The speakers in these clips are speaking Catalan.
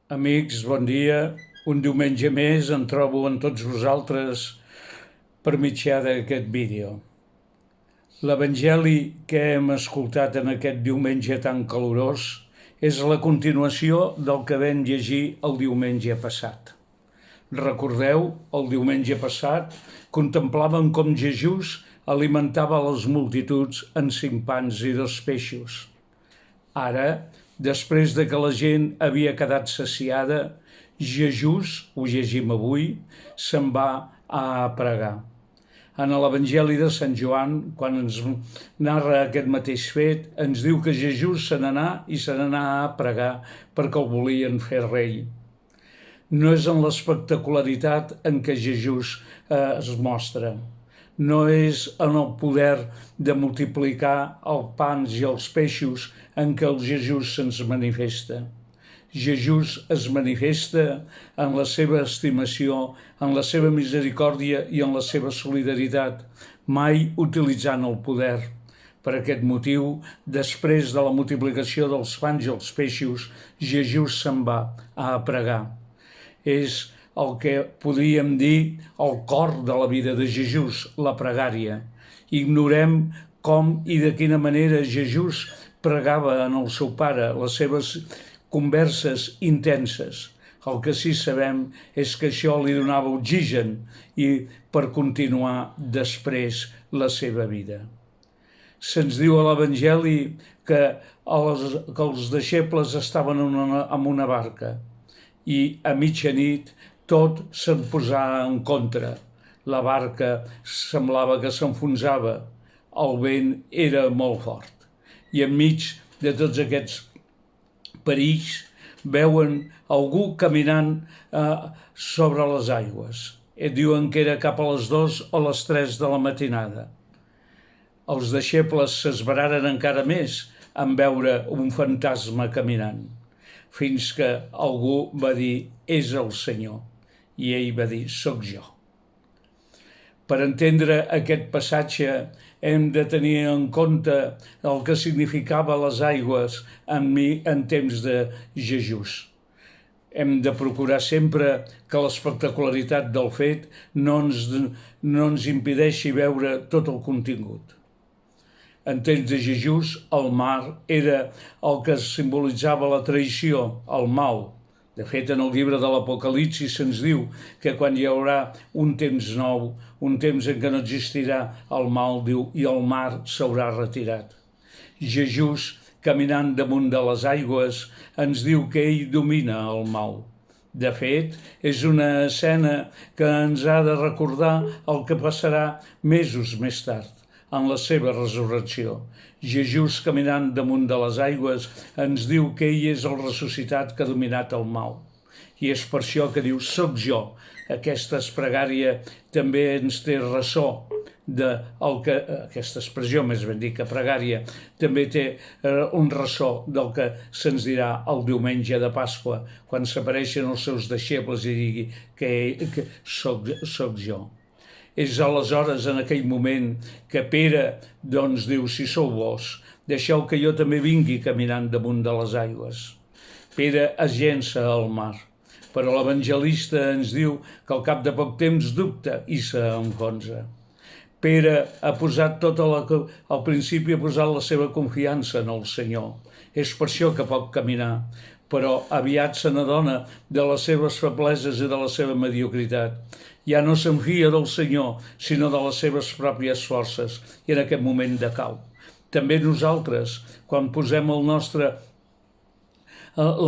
Amics, bon dia. Un diumenge més em trobo amb tots vosaltres per mitjà d'aquest vídeo. L'Evangeli que hem escoltat en aquest diumenge tan calorós és la continuació del que vam llegir el diumenge passat. Recordeu, el diumenge passat contemplàvem com Jesús alimentava les multituds amb 5 pans i 2 peixos. Ara, després de que la gent havia quedat saciada, Jesús, ho llegim avui, se'n va a pregar. En l'Evangeli de Sant Joan, quan ens narra aquest mateix fet, ens diu que Jesús se n'anà a pregar perquè el volien fer rei. No és en l'espectacularitat en què Jesús es mostra. No és en el poder de multiplicar els pans i els peixos en què el Jesús se'ns manifesta. Jesús es manifesta en la seva estimació, en la seva misericòrdia i en la seva solidaritat, mai utilitzant el poder. Per aquest motiu, després de la multiplicació dels pans i els peixos, Jesús se'n va a pregar. És el que podríem dir el cor de la vida de Jesús, la pregària. Ignorem com i de quina manera Jesús pregava en el seu Pare, les seves converses intenses. El que sí sabem és que això li donava oxigen i per continuar després la seva vida. Se'ns diu a l'Evangeli que els deixebles estaven en una barca i a mitjanit tot se'n posava en contra. La barca semblava que s'enfonsava, el vent era molt fort. I enmig de tots aquests perills veuen algú caminant sobre les aigües. Diuen que era cap a les 2 o les 3 de la matinada. Els deixebles s'esveraren encara més en veure un fantasma caminant, fins que algú va dir, és el Senyor. I ell va dir, soc jo. Per entendre aquest passatge hem de tenir en compte el que significava les aigües en temps de Jesús. Hem de procurar sempre que l'espectacularitat del fet no ens impedeixi veure tot el contingut. En temps de Jesús, el mar era el que simbolitzava la traïció, el mal. De fet, en el llibre de l'Apocalipsi se'ns diu que quan hi haurà un temps nou, un temps en què no existirà el mal, diu, i el mar s'haurà retirat. Jesús, caminant damunt de les aigües, ens diu que ell domina el mal. De fet, és una escena que ens ha de recordar el que passarà mesos més tard, en la seva resurrecció. Jesús, caminant damunt de les aigües, ens diu que ell és el ressuscitat que ha dominat el mal. I és per això que diu, soc jo. Aquesta pregària també ens té ressò aquesta expressió, més ben dit que pregària, també té un ressò del que se'ns dirà el diumenge de Pasqua, quan s'apareixen els seus deixebles i digui que soc jo. És aleshores, en aquell moment, que Pere diu, si sou vos, deixeu que jo també vingui caminant damunt de les aigües. Pere es llença al mar, però l'evangelista ens diu que al cap de poc temps dubta i s'enfonsa. Pere ha posat al principi ha posat la seva confiança en el Senyor. És per això que pot caminar, però aviat se n'adona de les seves febleses i de la seva mediocritat. Ja no s'enfia del Senyor, sinó de les seves pròpies forces, i en aquest moment decau. També nosaltres, quan posem la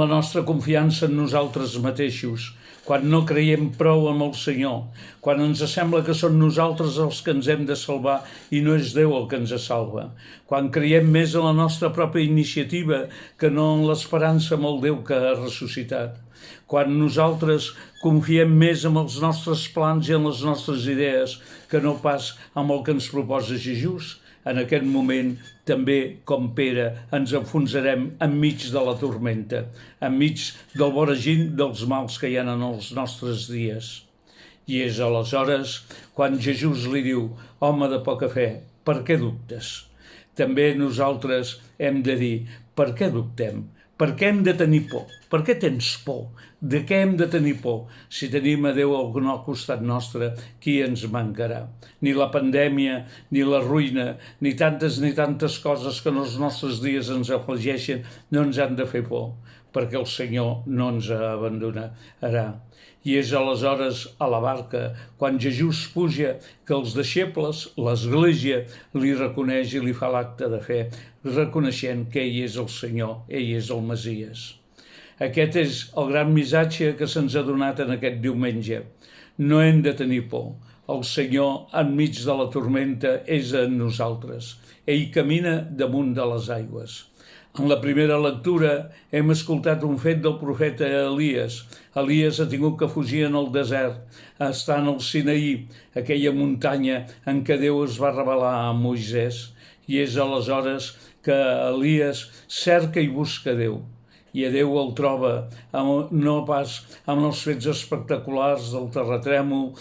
nostra confiança en nosaltres mateixos, quan no creiem prou en el Senyor, quan ens sembla que són nosaltres els que ens hem de salvar i no és Déu el que ens salva, quan creiem més en la nostra pròpia iniciativa que no en l'esperança en el Déu que ha ressuscitat, quan nosaltres confiem més en els nostres plans i en les nostres idees que no pas en el que ens proposa Jesús, en aquest moment també, com Pere, ens enfonsarem enmig de la tormenta, enmig del voragin dels mals que hi ha en els nostres dies. I és aleshores quan Jesús li diu, home de poca fe, per què dubtes? També nosaltres hem de dir, per què dubtem? Per què hem de tenir por? Per què tens por? De què hem de tenir por? Si tenim a Déu al costat nostre, qui ens mancarà? Ni la pandèmia, ni la ruïna, ni tantes coses que en els nostres dies ens afligeixen no ens han de fer por, perquè el Senyor no ens abandonarà. I és aleshores a la barca, quan Jesús puja, que els deixebles, l'Església, li reconeix i li fa l'acte de fe, reconeixent que ell és el Senyor, ell és el Messies. Aquest és el gran missatge que se'ns ha donat en aquest diumenge. No hem de tenir por. El Senyor, enmig de la tormenta, és en nosaltres. Ell camina damunt de les aigües. En la primera lectura hem escoltat un fet del profeta Elies. Elies ha tingut que fugir en el desert, estar en el Sinaí, aquella muntanya en què Déu es va revelar a Moisès. I és aleshores que Elies cerca i busca Déu. I a Déu el troba, no pas amb els fets espectaculars del terratrèmol,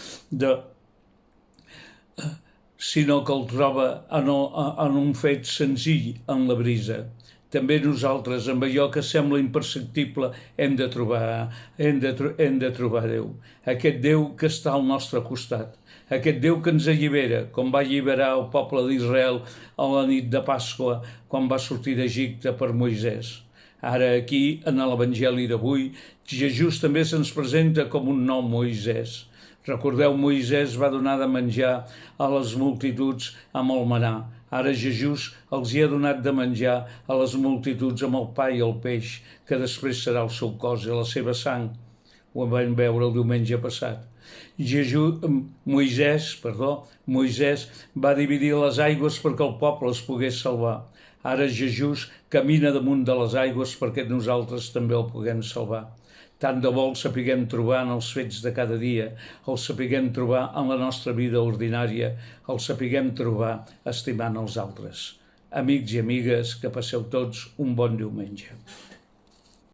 sinó que el troba en un fet senzill, en la brisa. També nosaltres, amb allò que sembla imperceptible, hem de trobar Déu. Aquest Déu que està al nostre costat. Aquest Déu que ens allibera, com va alliberar el poble d'Israel a la nit de Pasqua, quan va sortir d'Egipte per Moisès. Ara aquí, en l'Evangeli d'avui, Jesús també se'ns presenta com un nou Moisès. Recordeu, Moisès va donar de menjar a les multituds amb el manà. Ara Jesús els hi ha donat de menjar a les multituds amb el pa i el peix, que després serà el seu cos i la seva sang. Ho vam veure el diumenge passat. Moisès va dividir les aigües perquè el poble es pogués salvar. Ara Jesús camina damunt de les aigües perquè nosaltres també el puguem salvar. Tant de bo el sapiguem trobar en els fets de cada dia, el sapiguem trobar en la nostra vida ordinària, el sapiguem trobar estimant els altres. Amics i amigues, que passeu tots un bon diumenge.